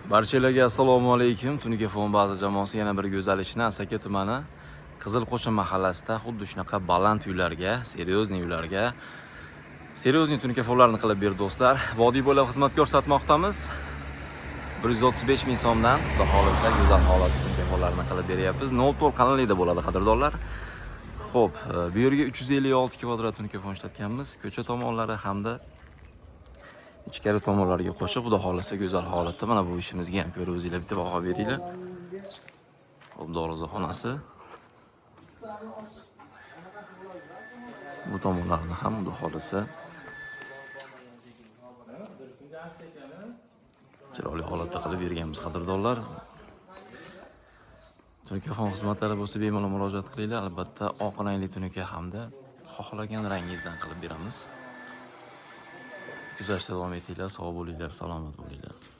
Barchalarga assalomu alaykum. Tunikafon baza jamoasi yana bir go'zal ishni Asaka tumani Qizilqo'shin mahallasida xuddi shunaqa baland uylarga, seryozni uylarga, seryozni tunikafonlarni qilib berdi do'stlar. Vodiy bo'ylab xizmat ko'rsatmoqdamiz. 135 ming so'mdan xudo xolasa go'zal holatda tunikafonlarni qilib beryapmiz. 04 qanalida bo'ladi qadrdonlar. Xo'p, bu yerga 356 kvadrat tunikafon ishlatganmiz. Ko'cha tomonlari hamda ichkari tomonlarga qo'shib, xudo xolasa go'zal holatda mana bu ishimizga ham ko'ra o'zingizlar bitta baho beringlar. Xo'p, dorizaxonasi. Bu tomonlarni ham xudo xolasa chiroyli holatda qilib berganmiz qadrdonlar. Tunikafon xizmatlari bo'lsa bemalol murojaat qilinglar. Albatta oq rangli tunika hamda xohlagan rangingizdan qilib beramiz. Kuzatishda davom etinglar, sog' bo'linglar, salomat bo'linglar.